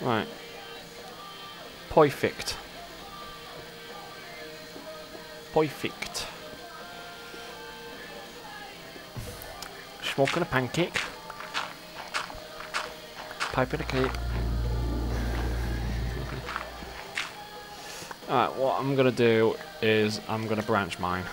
Right. Perfect. Perfect. Smoking a pancake. Piping a cake. Alright, what I'm gonna do is I'm gonna branch mine.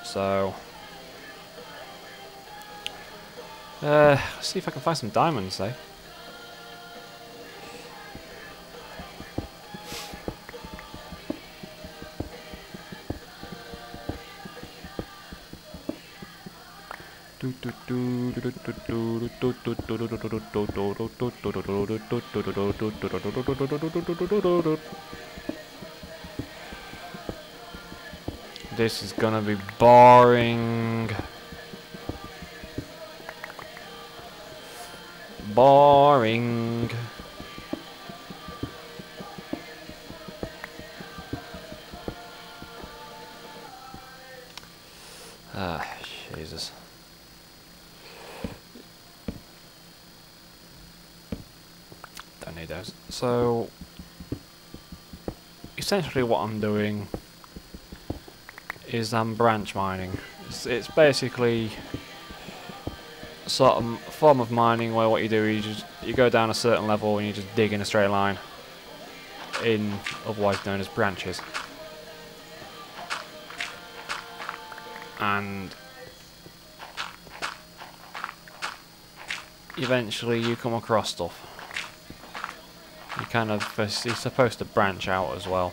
So let's see if I can find some diamonds, eh? This is gonna be boring. Boring. Ah, Jesus. Don't need those. So, essentially what I'm doing is I'm branch mining. It's basically a sort of form of mining where what you do is you go down a certain level and you just dig in a straight line, in otherwise known as branches. And eventually you come across stuff. You kind of, you're supposed to branch out as well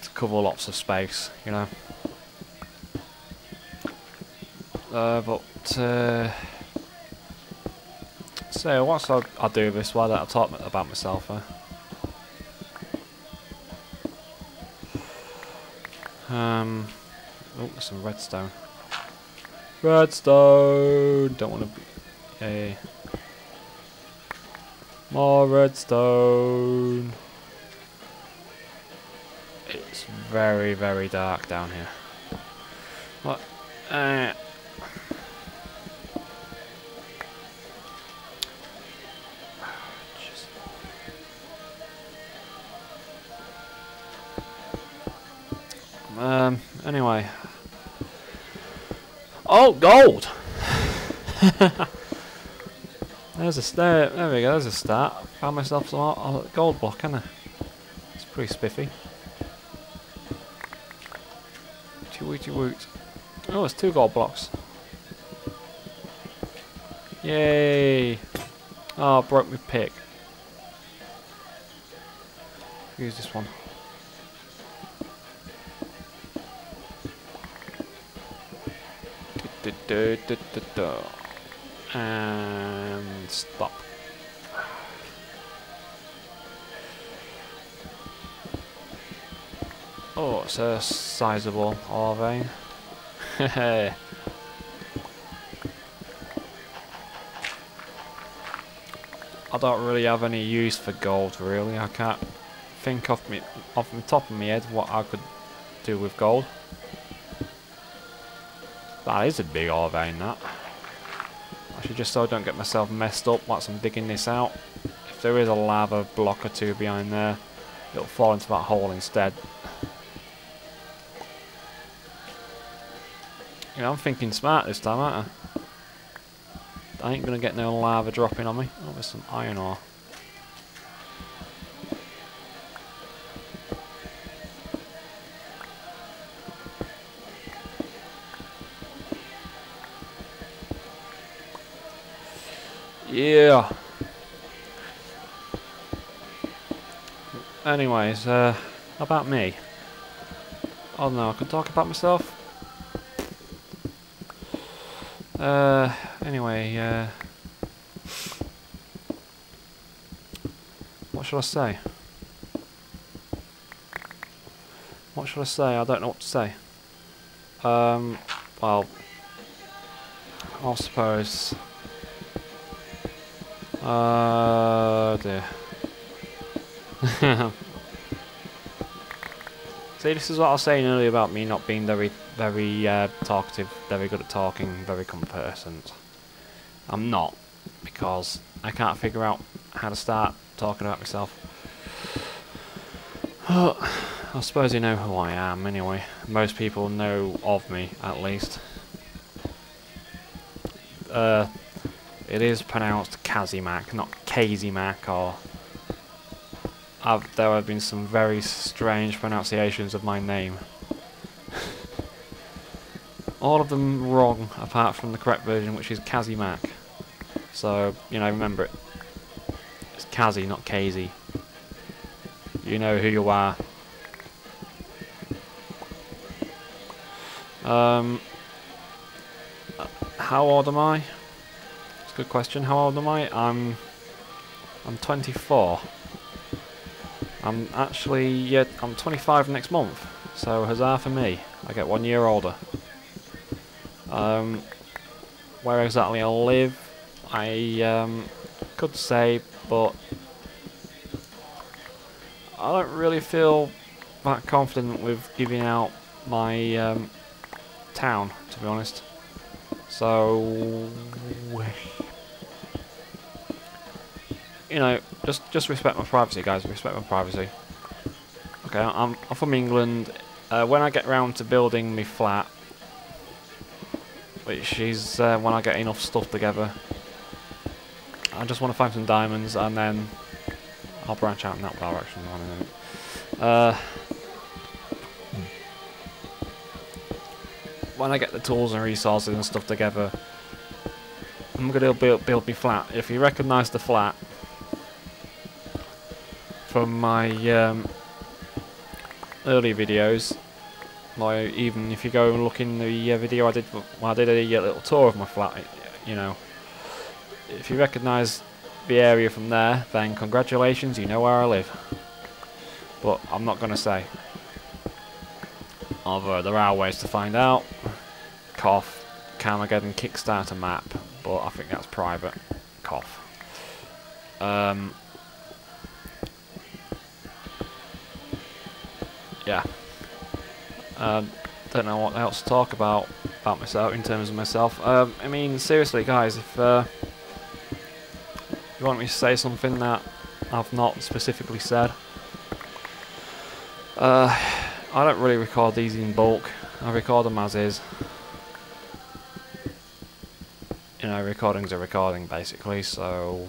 to cover lots of space, you know. So whilst I do this, why don't I talk about myself? Oh, there's some redstone. Redstone! Don't want to be... Yay. More redstone! It's very, very dark down here. What? Anyway. Oh, gold! There we go, there's a start. Found myself some gold block, haven't I? It's pretty spiffy. Wooty woot. Oh, it's 2 gold blocks. Yay! Oh, I broke my pick. Use this one. And stop. Oh, it's a sizable ore vein. I don't really have any use for gold, really. I can't think off the top of my head what I could do with gold. That is a big ore vein, that. Actually, just so I don't get myself messed up whilst I'm digging this out. If there is a lava block or two behind there, it'll fall into that hole instead. You know, I'm thinking smart this time, aren't I? I ain't gonna get no lava dropping on me. Oh, there's some iron ore. Yeah. Anyways, about me. Oh no, I can talk about myself. Anyway, what shall I say? What shall I say? I don't know what to say. Well, I suppose. Dear. See, this is what I was saying earlier about me not being very talkative, very good at talking, very conversant. I'm not. because I can't figure out how to start talking about myself. I suppose you know who I am anyway. Most people know of me, at least. It is pronounced KazzyMac, not KazzyMac, or... there have been some very strange pronunciations of my name. All of them wrong, apart from the correct version, which is KazzyMac. So, you know, remember it. It's Kazzy, not Kazy. You know who you are. How old am I? It's a good question. How old am I? I'm 24. I'm actually, yeah, I'm 25 next month. So huzzah for me. I get 1 year older. Where exactly I live, I could say, but I don't really feel that confident with giving out my town, to be honest. So, you know, just respect my privacy, guys. Respect my privacy. Okay, I'm from England. When I get round to building my flat, which is when I get enough stuff together, I just want to find some diamonds, and then I'll branch out in that direction. When I get the tools and resources and stuff together, I'm going to build my flat. If you recognise the flat from my early videos, like even if you go and look in the video I did a little tour of my flat, you know, if you recognise the area from there, then congratulations, you know where I live. But I'm not going to say. Although there are ways to find out. Cough, Carmageddon Kickstarter map, but I think that's private. Cough. Yeah. Don't know what else to talk about myself in terms of myself. I mean, seriously, guys, if you want me to say something that I've not specifically said, I don't really record these in bulk. I record them as is. You know, recording's a recording, basically. So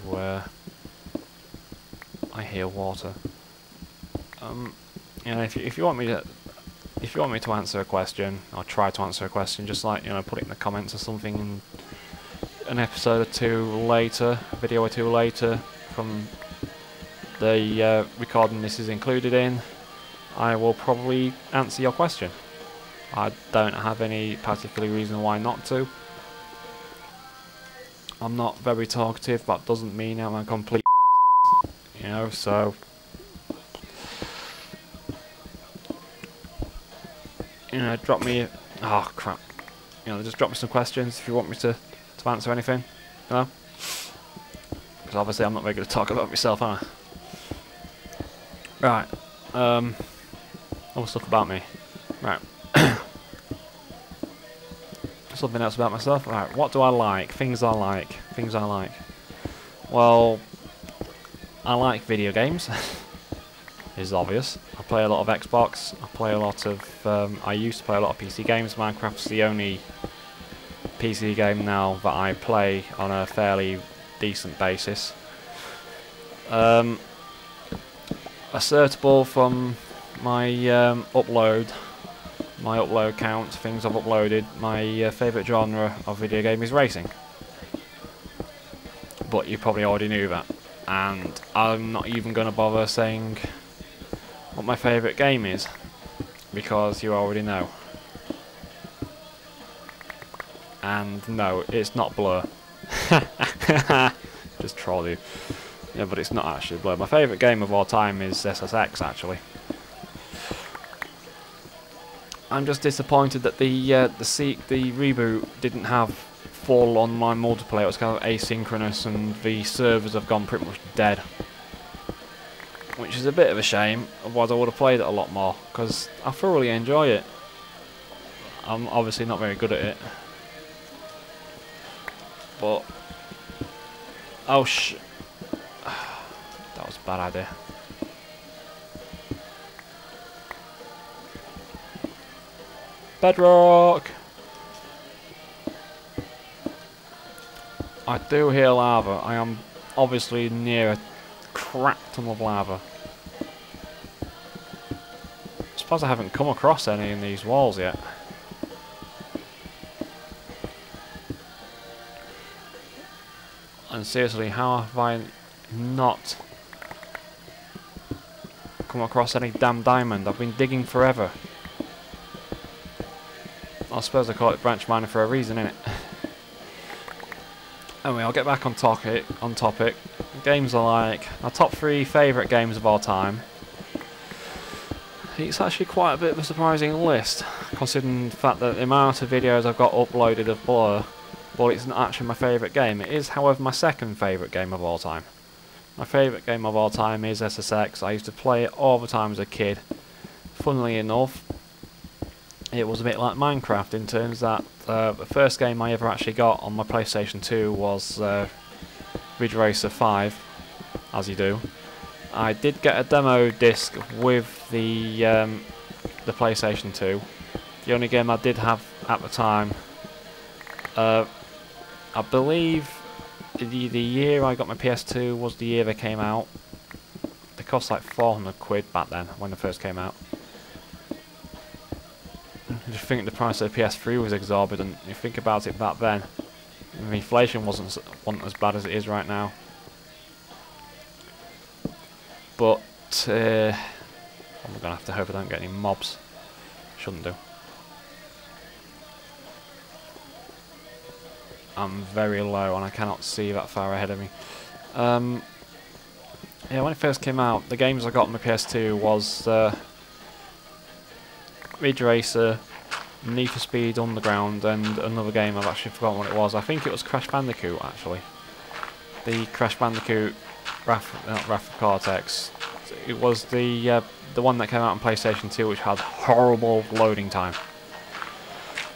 I hear water. You know, if you want me to answer a question, or try to answer a question, just like, you know, put it in the comments or something, in an episode or two later, a video or two later, from the recording this is included in, I will probably answer your question. I don't have any particular reason why not to. I'm not very talkative, but doesn't mean I'm a complete bastard, you know, so... You know, drop me... Oh, crap. You know, just drop me some questions if you want me to answer anything, you know? Because obviously I'm not very good to talk about myself, am I? Right. Other stuff about me. Right. Something else about myself. Right, what do I like? Things I like. Things I like. Well, I like video games. Is obvious. I play a lot of Xbox. I play a lot of... I used to play a lot of PC games. Minecraft's the only PC game now that I play on a fairly decent basis. Assertable from my upload count, things I've uploaded, my favourite genre of video game is racing. But you probably already knew that. And I'm not even going to bother saying what my favourite game is, because you already know. And no, it's not Blur. Just troll you. Yeah, but it's not actually Blur. My favourite game of all time is SSX, actually. I'm just disappointed that the reboot didn't have full online multiplayer. It was kind of asynchronous, and the servers have gone pretty much dead. Which is a bit of a shame, otherwise I would have played it a lot more, because I thoroughly enjoy it. I'm obviously not very good at it. But Oh that was a bad idea. Bedrock! I do hear lava. I am obviously near a crap ton of lava. I suppose I haven't come across any in these walls yet. And seriously, how have I not come across any damn diamond? I've been digging forever. I suppose they call it branch mining for a reason, innit? Anyway, I'll get back on topic. Games are like my top 3 favourite games of all time. It's actually quite a bit of a surprising list, considering the fact that the amount of videos I've got uploaded of Blur. But it's not actually my favourite game. It is, however, my second favourite game of all time. My favourite game of all time is SSX. I used to play it all the time as a kid. Funnily enough, it was a bit like Minecraft in terms that the first game I ever actually got on my PlayStation 2 was Ridge Racer 5, as you do. I did get a demo disc with the PlayStation 2. The only game I did have at the time, I believe the year I got my PS2 was the year they came out. They cost like 400 quid back then when they first came out. I just think the price of the PS3 was exorbitant. You think about it back then, the inflation wasn't as bad as it is right now. But I'm gonna have to hope I don't get any mobs. Shouldn't do. I'm very low and I cannot see that far ahead of me. Yeah, when it first came out, the games I got on my PS2 was Ridge Racer, Need for Speed Underground, and another game I've actually forgotten what it was. I think it was Crash Bandicoot, actually. The Crash Bandicoot Wrath of Cortex. It was the one that came out on PlayStation 2, which had horrible loading time.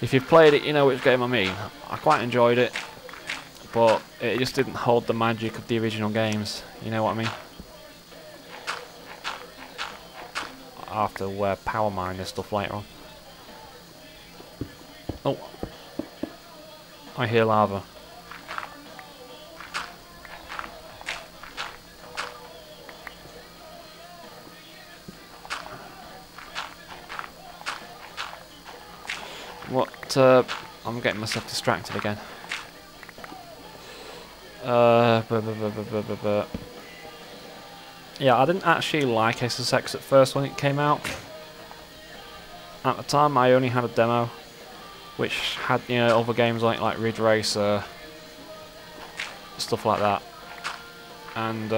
If you've played it, you know which game I mean. I quite enjoyed it, but it just didn't hold the magic of the original games. You know what I mean? I'll have to power mine this stuff later on. Oh, I hear lava. What? I'm getting myself distracted again. Yeah, I didn't actually like SSX at first when it came out. At the time, I only had a demo, which had, you know, other games like Ridge Racer, stuff like that, and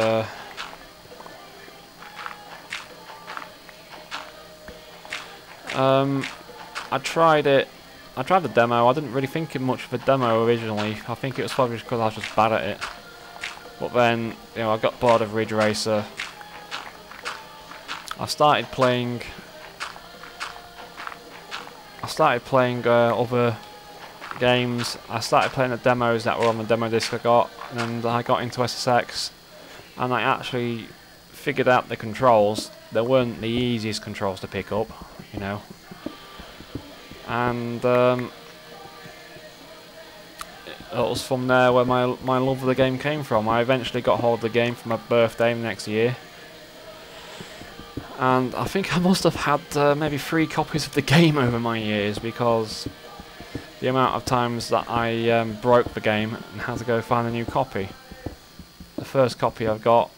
I tried it. I tried the demo. I didn't really think it much of a demo originally. I think it was probably because I was just bad at it. But then, you know, I got bored of Ridge Racer. I started playing other games. I started playing the demos that were on the demo disc I got, and I got into SSX, and I actually figured out the controls. They weren't the easiest controls to pick up, you know. And it was from there where my love of the game came from. I eventually got hold of the game for my birthday next year, and I think I must have had maybe 3 copies of the game over my years, because the amount of times that I broke the game and had to go find a new copy. The first copy I've got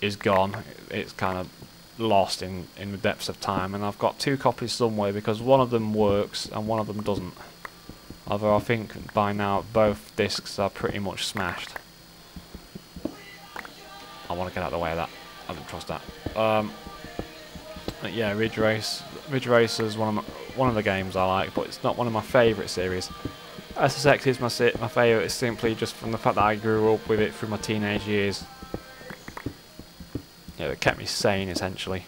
is gone. It's kind of lost in the depths of time, and I've got 2 copies somewhere because one of them works and one of them doesn't. Although I think by now both discs are pretty much smashed. I want to get out of the way of that. I don't trust that. But yeah, Ridge Racer is one of the games I like, but it's not one of my favourite series. SSX is my favourite, simply just from the fact that I grew up with it through my teenage years. Yeah, it kept me sane, essentially.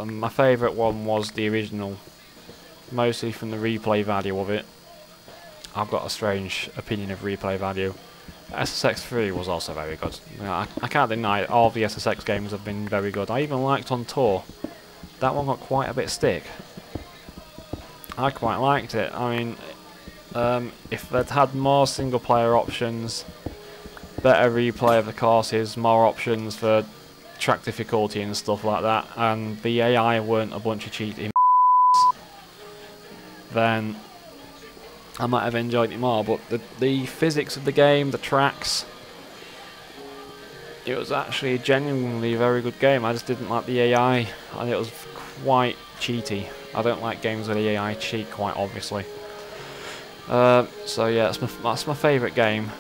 My favourite one was the original, mostly from the replay value of it. I've got a strange opinion of replay value. SSX3 was also very good. You know, I can't deny all the SSX games have been very good. I even liked On Tour. That one got quite a bit stick. I quite liked it. I mean, if they'd had more single player options, better replay of the courses, more options for track difficulty and stuff like that, and the AI weren't a bunch of cheating then I might have enjoyed it more. But the physics of the game, the tracks, it was actually a genuinely very good game. I just didn't like the AI, and it was quite cheaty. I don't like games where the AI cheat, quite obviously. So yeah, that's my favourite game,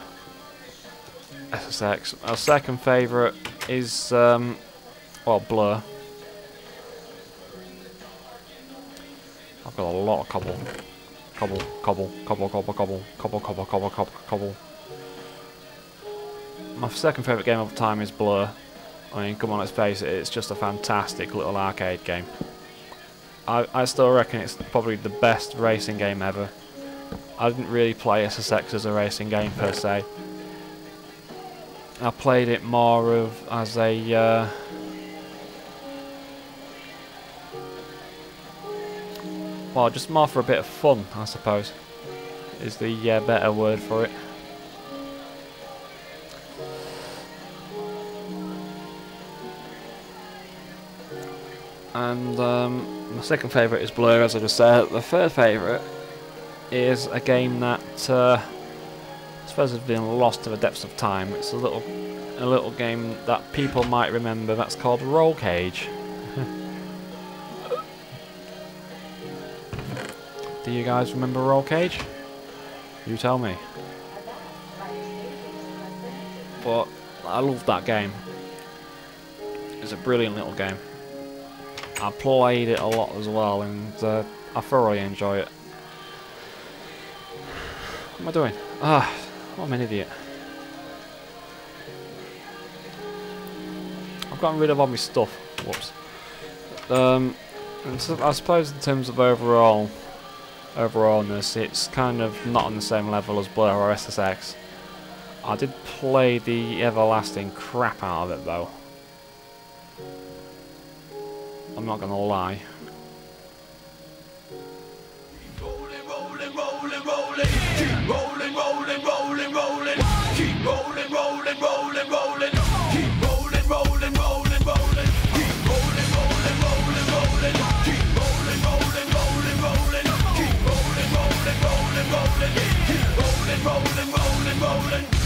SSX. Our second favourite is well, Blur. I've got a lot of cobble. My second favourite game of the time is Blur. I mean, come on, let's face it, it's just a fantastic little arcade game. I still reckon it's probably the best racing game ever. I didn't really play SSX as a racing game per se. I played it more of as a well, just more for a bit of fun, I suppose, is the better word for it. And my second favourite is Blur, as I just said. The third favourite is a game that I suppose has been lost to the depths of time. It's a little game that people might remember. That's called Roll Cage. Do you guys remember Roll Cage? You tell me. But I love that game. It's a brilliant little game. I played it a lot as well, and I thoroughly enjoy it. What am I doing? Ah, I'm an idiot. I've gotten rid of all my stuff. Whoops. And so I suppose in terms of overallness, it's kind of not on the same level as Blur or SSX. I did play the everlasting crap out of it though. I'm not gonna lie. Rolling, rolling, rolling, rolling. Keep rolling, rolling, rolling, rolling. Keep rolling, rolling, rolling, rolling. Keep rolling, rolling, rolling, rolling. Keep rolling, rolling, rolling, rolling. Keep rolling, rolling, rolling, rolling. Keep rolling, rolling, rolling, rolling. Keep rolling, rolling, rolling, rolling.